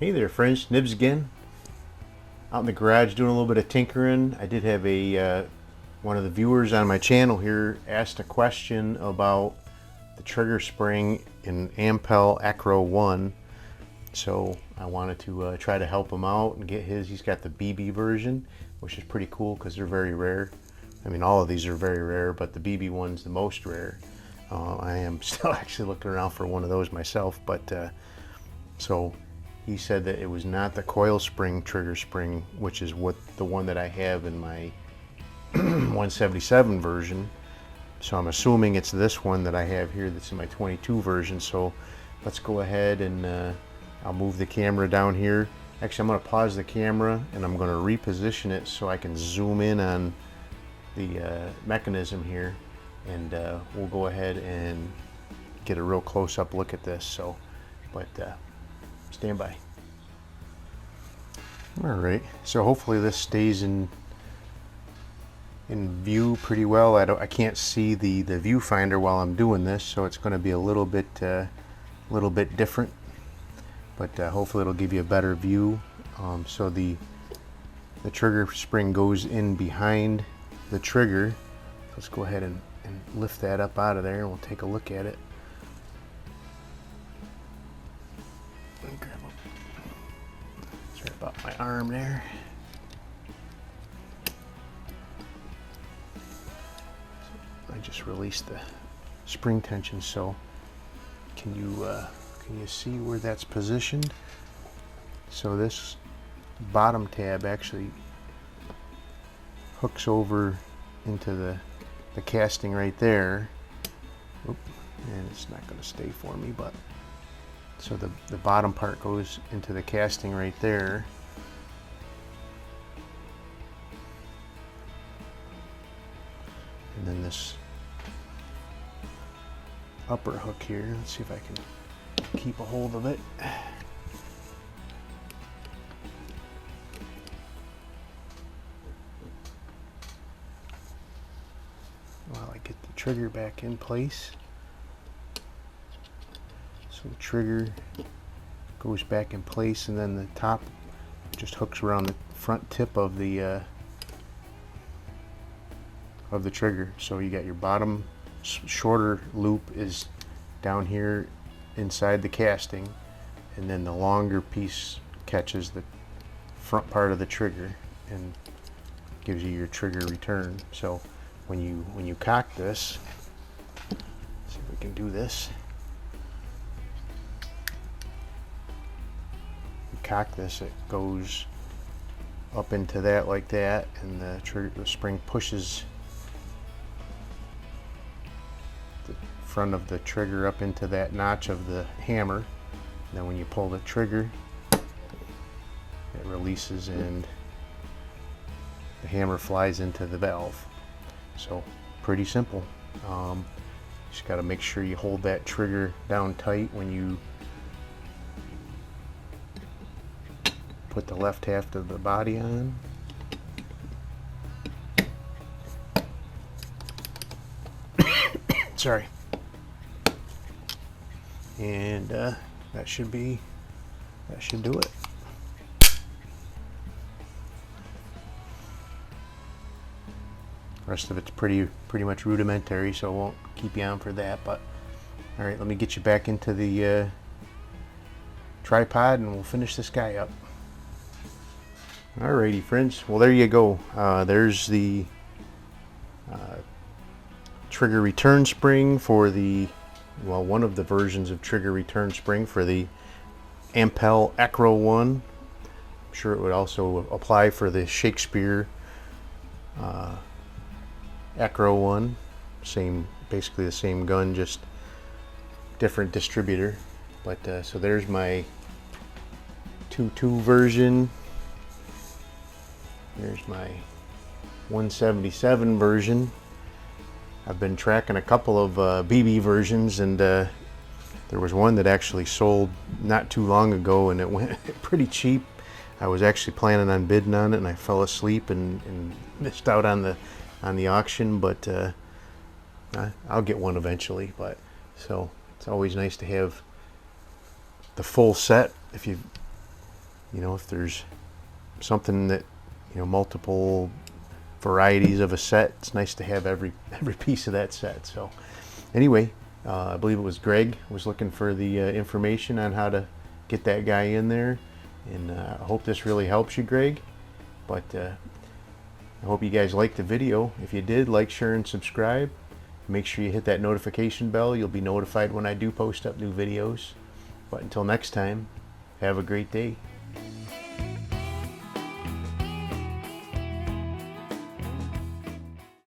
Hey there friends, Nibs again. Out in the garage doing a little bit of tinkering. I did have one of the viewers on my channel here asked a question about the trigger spring in Ampell Acro 1. So I wanted to try to help him out and get his. He's got the BB version, which is pretty cool because they're very rare. I mean, all of these are very rare, but the BB one's the most rare. I am still actually looking around for one of those myself, but so he said that it was not the coil spring trigger spring, which is what the one that I have in my 177 version. So I'm assuming it's this one that I have here that's in my 22 version. So let's go ahead and I'll move the camera down here. Actually, I'm going to pause the camera and I'm going to reposition it so I can zoom in on the mechanism here, and we'll go ahead and get a real close-up look at this. So, but stand by. All right, so hopefully this stays in view pretty well. I can't see the viewfinder while I'm doing this, so it's going to be a little bit different, but hopefully it'll give you a better view. So the trigger spring goes in behind the trigger. Let's go ahead and lift that up out of there and we'll take a look at it. Sorry about my arm there. I just released the spring tension, so can you see where that's positioned? So this bottom tab actually hooks over into the casting right there. Oop, and it's not going to stay for me, but so the bottom part goes into the casting right there. And then this upper hook here, let's see if I can keep a hold of it. While I get the trigger back in place. So the trigger goes back in place, and then the top just hooks around the front tip of the trigger. So you got your bottom shorter loop is down here inside the casting, and then the longer piece catches the front part of the trigger and gives you your trigger return. So when you cock this, let's see if we can do this. Cock this, it goes up into that like that, and the spring pushes the front of the trigger up into that notch of the hammer. And then when you pull the trigger, it releases and the hammer flies into the valve. So pretty simple. Just got to make sure you hold that trigger down tight when you put the left half of the body on. Sorry. And that should do it. The rest of it's pretty much rudimentary, so I won't keep you on for that. But all right, let me get you back into the tripod and we'll finish this guy up. Alrighty friends, well there you go. There's the trigger return spring for one of the versions of trigger return spring for the Ampell Acro 1. I'm sure it would also apply for the Shakespeare Acro 1. Basically the same gun, just different distributor. But so there's my 2.2 version. Here's my 177 version. I've been tracking a couple of BB versions, and there was one that actually sold not too long ago, and it went pretty cheap. I was actually planning on bidding on it, and I fell asleep and missed out on the auction. But I'll get one eventually. But so it's always nice to have the full set if you you know, if there's something that, you know, multiple varieties of a set, it's nice to have every piece of that set. So anyway, I believe it was Greg was looking for the information on how to get that guy in there, and I hope this really helps you, Greg. But I hope you guys liked the video. If you did, like, share, and subscribe. Make sure you hit that notification bell. You'll be notified when I do post up new videos. But until next time, have a great day.